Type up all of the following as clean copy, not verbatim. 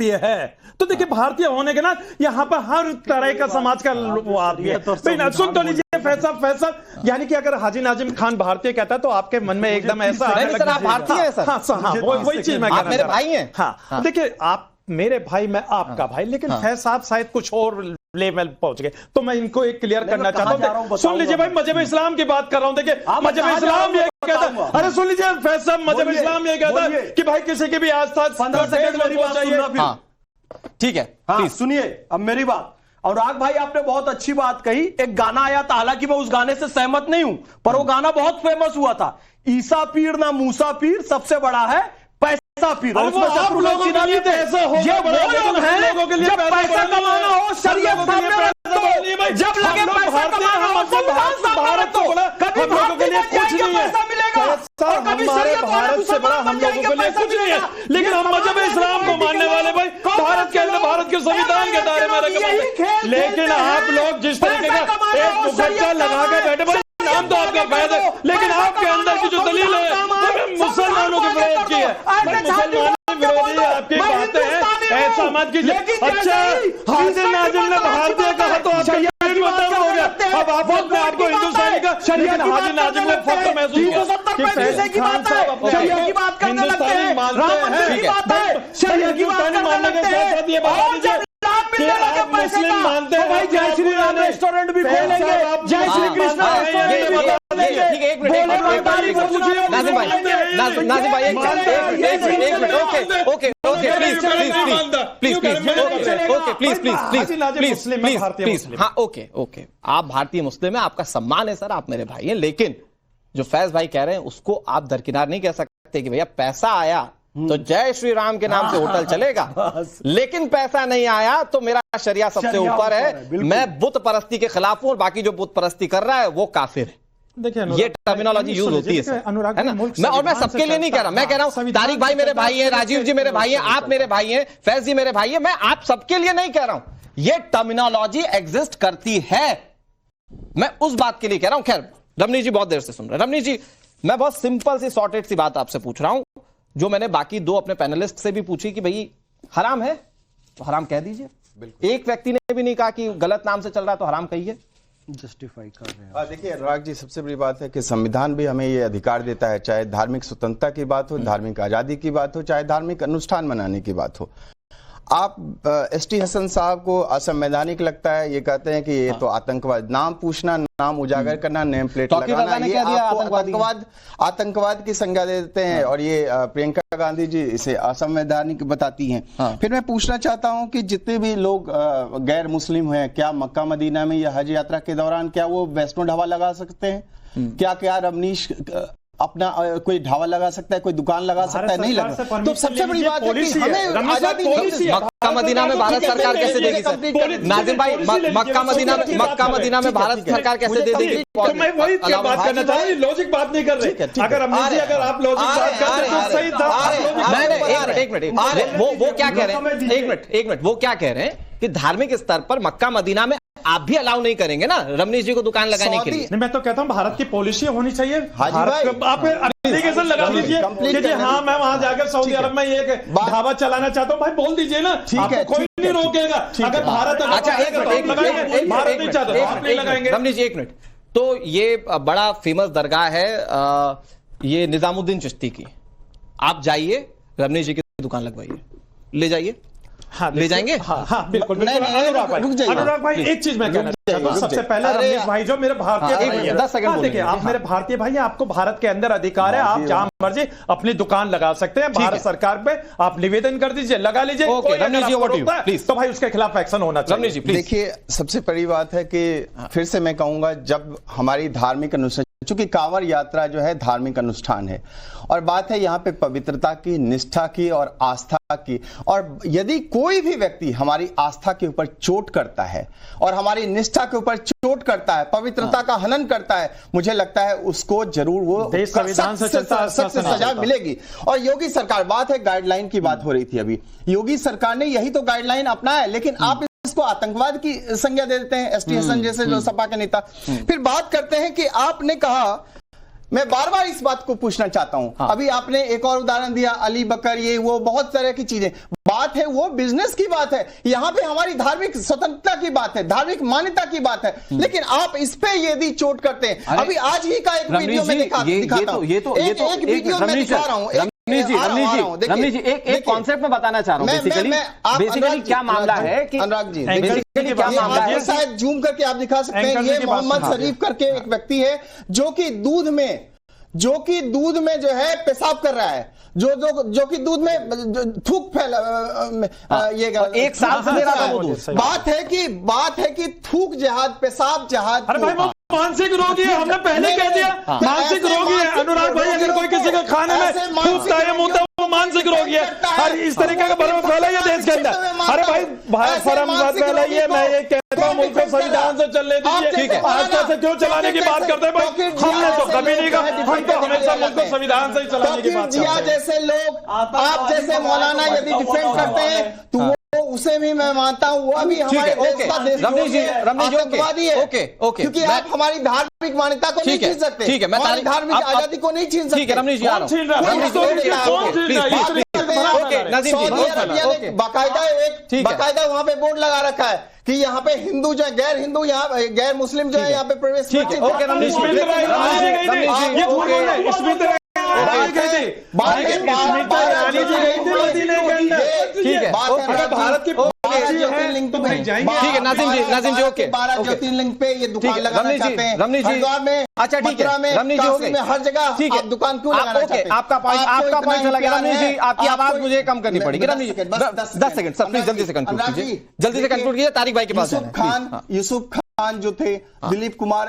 है। तो देखिए भारतीय होने के ना यहाँ पर हर तरह का समाज का वो आदमी है। सुन तो लीजिए फैसल, यानी कि अगर हाजी नाजिम खान भारतीय कहता है तो आपके मन में एकदम ऐसा सर आप भारतीय हैं सर? हाँ, वही चीज मैं मेरे भाई हैं। हाँ देखिए आप मेरे भाई, मैं आपका भाई, लेकिन फैज साहब शायद कुछ और लेवल पहुंच गए। तो मैं इनको एक क्लियर करना चाहता हूँ। सुन लीजिए भाई, मजहब इस्लाम की बात कर रहा हूँ। देखिए मजहब इस्लाम ये कहता है, अरे सुन लीजिए फैज साहब, मजहब इस्लाम ये कहता है कि भाई किसी की भी आस्था 15 सेकंड में चाहिए। ठीक है, हाँ, सुनिए अब मेरी बात। अनुराग भाई आपने बहुत अच्छी बात कही। एक गाना आया था, हालांकि मैं उस गाने से सहमत नहीं हूं, पर वो गाना बहुत फेमस हुआ था। ईसा पीर ना मूसा पीर, सबसे बड़ा है पैसा पीर। वो आप लोगों के लिए पैसा हो, ये वो लोग हैं जब पैसा कमाना हो शरीयत सामने रखो, जब लगे पैसा कमाना हो संविधान सामने रखो। कभी भारत के लिए कुछ नहीं पैसा मिलेगा और कभी शरीयत भारत से बड़ा हम लोगों के लिए कुछ नहीं है। लेकिन हम मजहब इस्लाम को मानने वाले भाई भारत के अंदर, भारत के संविधान के दायरे में रखे। लेकिन आप लोग जिस तरीके का एक मुखर्जा लगा के बैठे, भाई नाम तो आपका वैध है, लेकिन आपके अंदर की जो दलील है मुसलमानों के विरोध की है। मुसलमानों विरोधी आपकी बातें हैं, ऐसा मत कीजिए। अच्छा हाजी नाजिम ने भारतीय कहा तो आपका मतलब हो गया। अब आप अपने आपको हिंदुस्तानी का, लेकिन हाजी नाजिम ने फख्र महसूस किया कि फैज खान साहब अपने हिंदुस्तानी मानते हैं। हिंदुस्तानी मानने के साथ साथ ये बता दीजिए कि आप मुस्लिम मानते हैं। भाई जय श्री राम रेस्टोरेंट भी खोलेंगे, जय श्री कृष्ण रेस्टोरेंट भी बता देंगे। ठीक है, एक मिनट नाजिम भाई, नाजिम भाई एक मिनट, ओके प्लीज, हाँ ओके, आप भारतीय मुस्लिम हैं, आपका सम्मान है सर, आप मेरे भाई हैं। लेकिन जो फैज भाई कह रहे हैं उसको आप दरकिनार नहीं कह सकते कि भैया पैसा आया तो जय श्री राम के नाम से होटल चलेगा, लेकिन पैसा नहीं आया तो मेरा शरिया सबसे ऊपर है, मैं बुत परस्ती के खिलाफ हूं और बाकी जो बुत परस्ती कर रहा है वो काफिर है। देखिए ये टर्मिनोलॉजी यूज होती है सर, है ना। मैं सबके लिए नहीं कह रहा, मैं कह रहा हूं तारिक भाई मेरे भाई हैं, राजीव जी मेरे भाई हैं, आप मेरे भाई हैं, फैज जी मेरे भाई हैं, मैं आप सबके लिए नहीं कह रहा हूं। ये टर्मिनोलॉजी एग्जिस्ट करती है, मैं उस बात के लिए कह रहा हूं। खैर रमनीश जी बहुत देर से सुन रहे हैं। रमनीश जी मैं बहुत सिंपल सी सॉर्टेड सी बात आपसे पूछ रहा हूं, जो मैंने बाकी दो अपने पैनलिस्ट से भी पूछी कि भाई हराम है तो हराम कह दीजिए। एक व्यक्ति ने भी नहीं कहा कि गलत नाम से चल रहा है तो हराम कहिए, जस्टिफाई कर रहे हैं। देखिए अनुराग जी, सबसे बड़ी बात है कि संविधान भी हमें ये अधिकार देता है, चाहे धार्मिक स्वतंत्रता की बात हो, धार्मिक आजादी की बात हो, चाहे धार्मिक अनुष्ठान मनाने की बात हो। आप एसटी हसन साहब को असंवैधानिक लगता है, ये कहते हैं कि ये तो आतंकवाद, नाम पूछना, नाम उजागर करना, नेम प्लेट लगाना, ये आपको आतंकवाद की संज्ञा देते हैं। और ये प्रियंका गांधी जी इसे असंवैधानिक बताती हैं। फिर मैं पूछना चाहता हूं कि जितने भी लोग गैर मुस्लिम हुए हैं, क्या मक्का मदीना में या हज यात्रा के दौरान क्या वो वैष्णो ढाबा लगा सकते हैं? क्या रमनीश अपना कोई ढाबा लगा सकता है, कोई दुकान लगा सकता है? नहीं लगा। तो सबसे बड़ी बात है कि हमें आजादी मक्का मदीना में भारत सरकार कैसे देगी सर? नाजिम भाई मक्का मदीना में भारत सरकार कैसे दे देगी? मैं वही बात करना चाह रहा हूं, लॉजिक बात नहीं कर रहे। अगर आप लॉजिक बात करते तो सही था। एक मिनट, वो क्या कह रहे हैं, एक मिनट वो क्या कह रहे हैं कि धार्मिक स्तर पर मक्का मदीना में आप भी अलाउ नहीं करेंगे ना रमनीश जी को दुकान लगाने के लिए? मैं तो कहता हूं भारत की पॉलिसी होनी चाहिए। आप एप्लीकेशन लगा दीजिए कि हाँ मैं वहां जाकर सऊदी अरब में ये ढाबा चलाना चाहता हूं, भाई बोल दीजिए ना, आपको कोई नहीं रोकेगा। अगर भारत लगाएंगे। रमनीश जी एक मिनट, तो ये बड़ा फेमस दरगाह है ये निजामुद्दीन चिश्ती की, आप जाइए रमनीश जी की दुकान लगवाइए, ले जाइए। हाँ, ले जाएंगे? हाँ बिल्कुल। अनुराग भाई एक चीज मैं कहना चाहता हूं, सबसे पहले रमेश भाई जो मेरे भारतीय भाई हैं, 10 सेकंड देखिए आप मेरे भारतीय भाई हैं, आपको भारत के अंदर अधिकार है, आप जहां मर्जी अपनी दुकान लगा सकते हैं। भारत सरकार पे आप निवेदन कर दीजिए, लगा लीजिए। तो भाई उसके खिलाफ एक्शन होना चाहिए। देखिए सबसे बड़ी बात है कि फिर से मैं कहूंगा, जब हमारी धार्मिक अनुष्ठान, चूंकि कांवड़ यात्रा जो है धार्मिक अनुष्ठान है और बात है यहाँ पे पवित्रता की, निष्ठा की और आस्था की, और यदि कोई भी व्यक्ति हमारी आस्था के ऊपर चोट करता है और हमारी निष्ठा के ऊपर चोट करता है, पवित्रता का हनन करता है, मुझे लगता है उसको जरूर वो सख्त सजा मिलेगी। और योगी सरकार, बात है गाइडलाइन की बात हो रही थी अभी, योगी सरकार ने यही तो गाइडलाइन अपनाया, लेकिन आप इसको आतंकवाद की संज्ञा दे देते हैं, एसटी हसन जैसे जो सपा के नेता। फिर बात करते हैं कि आपने कहा, मैं बार बार इस बात को पूछना चाहता हूं, अभी आपने एक और उदाहरण दिया, अली बकर, ये वो बहुत तरह की चीजें, बात है वो बिजनेस की बात है, यहां पे हमारी धार्मिक स्वतंत्रता की बात है, धार्मिक मान्यता की बात है। लेकिन आप इस पे यदि चोट करते हैं, अभी आज ही का एक वीडियो में दिखाता हूं, एक वीडियो में दिखा रहा हूं। रमनीश जी एक कॉन्सेप्ट में बताना चाह रहा हूं। बेसिकली क्या मामला है कि अनुराग जी बेसिकली क्या मामला है, शायद जूम करके आप दिखा सकते हैं। ये मोहम्मद शरीफ करके एक व्यक्ति है जो कि दूध में जो है पेशाब कर रहा है, जो कि दूध में थूक फैला, ये एक साल से दे रहा था वो दूध। बात है कि थूक जहाद, पेशाब जहाद। अरे भाई वो मानसिक रोगी है, हमने पहले कह दिया मानसिक रोगी है। अनुराग भाई अगर कोई किसी के खाने में थूकता है, मुंहता है, वो मानसिक रोगी है। और इस तरीके का भ्रम फैलाइए देश के अंदर। अरे भाई भ्रम मत फैलाइए। मैं ये कहता हूँ मुल्क को संविधान से चलने दीजिए। ठीक है, आज से क्यों चलाने की बात करते हैं भाई? हमने तो कभी नहीं कहा, हम तो हमेशा मुल्क को संविधान से ही चलाने की बात करते हैं। जैसे लोग, आप जैसे मौलाना यदि डिफेंड करते हैं तो उसे भी मैं मानता हूं, वो भी हमारे देश का रमनीश जी आतंकवादी है। ओके क्योंकि आप हमारी धार्मिक मान्यता को नहीं छीन सकते। ठीक है, मैं हमारी धार्मिक आजादी को नहीं छीन सकते। ठीक है रमनीश जी, आ रहा हूं। बाकायदा वहां पे बोर्ड लगा रखा है कि यहाँ पे हिंदू जो है, गैर हिंदू, यहाँ गैर मुस्लिम जो है यहाँ पे प्रवेश। ठीक है, ओके रमनीश भारत की ज्योतिर्लिंग पे ठीक है नाजिम जी ओके 12 ज्योतिर्लिंग पे ये दुकान लगाना चाहते हैं। रमनीश जी अच्छा ठीक है रमनीश जी ओके में हर जगह ठीक है आप दुकान क्यों लगाना चाहते हैं? आपका पॉइंट चला गया रमनीश जी। आपकी आवाज मुझे कम करनी पड़ेगी रमनीश जी। 10 सेकंड सर प्लीज जल्दी से कंक्लूड कीजिए, जल्दी से कंक्लूड कीजिए। तारिक भाई के पास यूसुफ खान जो थे, दिलीप कुमार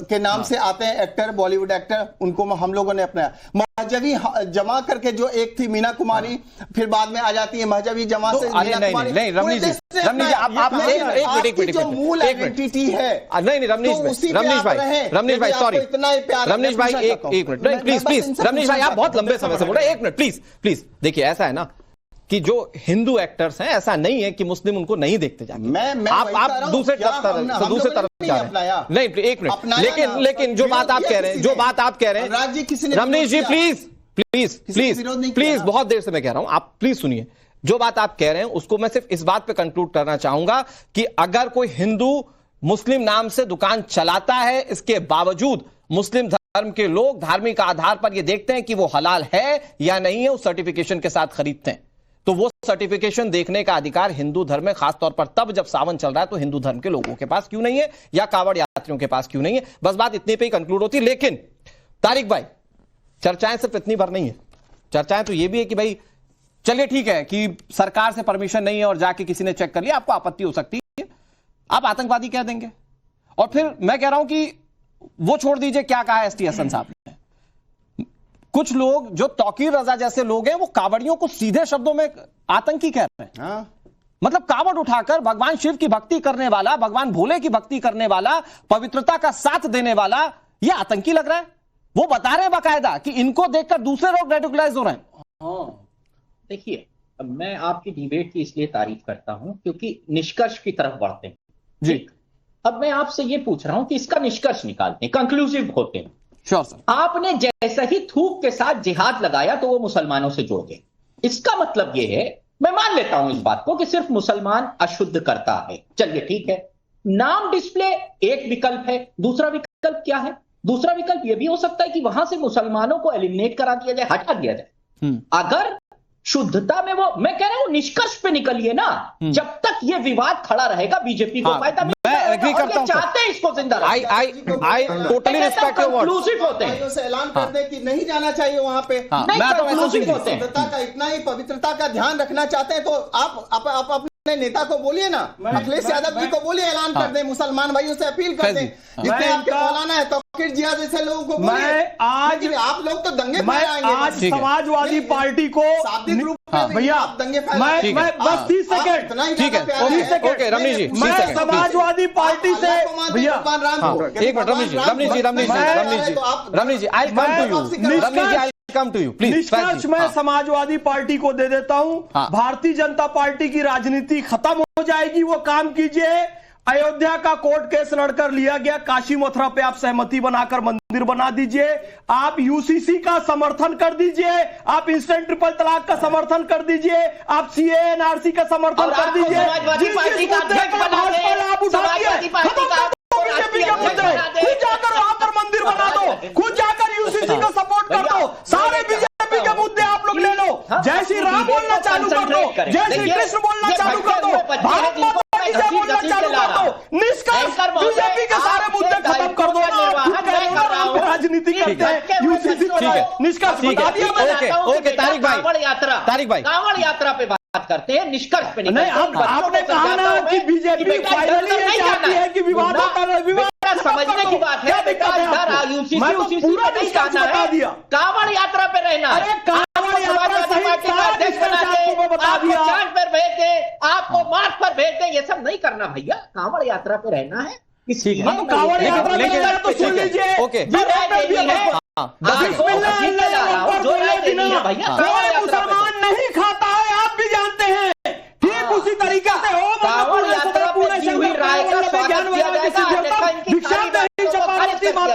के नाम से आते हैं एक्टर, बॉलीवुड एक्टर, उनको हम लोगों ने अपनाया। महजबी जमा करके जो एक थी मीना कुमारी, फिर बाद में आ जाती है महजबी जमा से मीना कुमारी। नहीं रमनीश जी आप एक मिनट जो मूल आइडेंटिटी है। नहीं रमनीश भाई सॉरी रमनीश भाई एक मिनट प्लीज रमनीश भाई आप बहुत लंबे समय से बोल रहे हैं। एक मिनट प्लीज देखिए, ऐसा है ना कि जो हिंदू एक्टर्स हैं, ऐसा नहीं है कि मुस्लिम उनको नहीं देखते जाके। आप दूसरे तरफ जा रहे हैं। नहीं एक मिनट, लेकिन जो बात आप कह रहे हैं रमनीश जी प्लीज बहुत देर से मैं कह रहा हूं, आप प्लीज सुनिए। जो बात आप कह रहे हैं उसको मैं सिर्फ इस बात पे कंक्लूड करना चाहूंगा कि अगर कोई हिंदू मुस्लिम नाम से दुकान चलाता है, इसके बावजूद मुस्लिम धर्म के लोग धार्मिक आधार पर यह देखते हैं कि वो हलाल है या नहीं है, उस सर्टिफिकेशन के साथ खरीदते हैं। तो वो सर्टिफिकेशन देखने का अधिकार हिंदू धर्म में, खासतौर पर तब जब सावन चल रहा है, तो हिंदू धर्म के लोगों के पास क्यों नहीं है, या कांवड़ यात्रियों के पास क्यों नहीं है? बस बात इतने पे ही कंक्लूड होती। लेकिन तारिक भाई, चर्चाएं सिर्फ इतनी भर नहीं है, चर्चाएं तो ये भी है कि भाई चलिए ठीक है कि सरकार से परमिशन नहीं है और जाके किसी ने चेक कर लिया, आपको आपत्ति हो सकती है, आप आतंकवादी कह देंगे। और फिर मैं कह रहा हूं कि वो छोड़ दीजिए क्या कहा एसटी हसन साहब ने। कुछ लोग जो तौकीर रजा जैसे लोग हैं, वो कावड़ियों को सीधे शब्दों में आतंकी कह रहे हैं। मतलब कावड़ उठाकर भगवान शिव की भक्ति करने वाला, भगवान भोले की भक्ति करने वाला, पवित्रता का साथ देने वाला, ये आतंकी लग रहा है। वो बता रहे हैं बाकायदा कि इनको देखकर दूसरे लोग रेडिकुलाइज हो रहे हैं। देखिए, मैं आपकी डिबेट की इसलिए तारीफ करता हूं क्योंकि निष्कर्ष की तरफ बढ़ते हैं जी। अब मैं आपसे ये पूछ रहा हूं कि इसका निष्कर्ष निकालते हैं, कंक्लूसिव होते हैं। Sure sir. आपने जैसा ही थूक के साथ जिहाद लगाया तो वो मुसलमानों से जुड़ गए। इसका मतलब ये है, मैं मान लेता हूं इस बात को कि सिर्फ मुसलमान अशुद्ध करता है, चलिए ठीक है। नाम डिस्प्ले एक विकल्प है, दूसरा विकल्प क्या है? दूसरा विकल्प यह भी हो सकता है कि वहां से मुसलमानों को एलिमिनेट करा दिया जाए, हटा दिया जाए। अगर शुद्धता में वो, मैं कह रहा हूं निष्कर्ष पे निकलिए ना, जब तक ये विवाद खड़ा रहेगा बीजेपी को फायदा चाहते हैं इसको जिंदा I totally respect your words. होते हैं, ऐलान कर दे कि नहीं जाना चाहिए वहां पे, पवित्रता का इतना ही पवित्रता का ध्यान रखना चाहते हैं तो आप अपने नेता को बोलिए ना, अखिलेश यादव जी को बोलिए, ऐलान कर दे, मुसलमान भाइयों से अपील कर दें, जितने आपके मौलाना है तौकीर जिया जैसे लोगों को बोलिए। आज आप लोग तो दंगे फैलाएंगे। आज समाजवादी पार्टी को भैया मैं बस 30 सेकंड, ठीक है ओके रमनीश जी, मैं समाजवादी पार्टी से भैया एक minute Ramneesh ji I come to you please. निष्कर्ष मैं समाजवादी पार्टी को दे देता हूं, भारतीय जनता पार्टी की राजनीति खत्म हो जाएगी, वो काम कीजिए। अयोध्या का कोर्ट केस लड़कर लिया गया, काशी मथुरा पे आप सहमति बनाकर मंदिर बना दीजिए, आप यूसीसी का समर्थन कर दीजिए, आप इंस्टेंट ट्रिपल तलाक का समर्थन कर दीजिए, आप सीए एनआरसी का समर्थन कर दीजिए, समाजवादी पार्टी का अध्यक्ष बना दे, समाजवादी पार्टी का बीजेपी के मुद्दे, खुद जाकर वहां पर मंदिर बना दो, खुद जाकर यूसीसी को सपोर्ट कर दो, सारे बीजेपी के मुद्दे आप लोग ले लो, जय श्री राम बोलना चालू कर दो, जय श्री कृष्ण बोलना चालू कर दो, भारत माता की जय बोलना चालू कर दो, निष्कर्ष बीजेपी के सारे मुद्दे खत्म कर दो। राजनीति करते हैं यूसीसी निष्कर्ष बता दिया मैंने। ओके तारिक भाई कांवड़ यात्रा पे बात करते हैं, निष्कर्ष पे नहीं, आपने कहा ना कि बीजेपी फाइनली ये चाहती है कि विवाद होता रहे, विवाद समझने की बात है बेटा, इधर यूसीसी पूरा नहीं कहना है, कांवड़ यात्रा पे रहना है, समाजवादी पार्टी का अध्यक्ष बना दे, आपको चांद पर भेज दे, आपको मार्च पर भेज दे, ये सब नहीं करना भैया, कांवड़ यात्रा पे रहना है। कांवड़ यात्रा में तो सुन लीजिए, ओके मुसलमान नहीं खाता है, आप भी जानते हैं, ठीक उसी तरीके से हो कांवड़ यात्रा पे दी हुई राय का स्वागत किया जाएगा, अन्यथा इनकी सारी बातों को खारिज कर दिया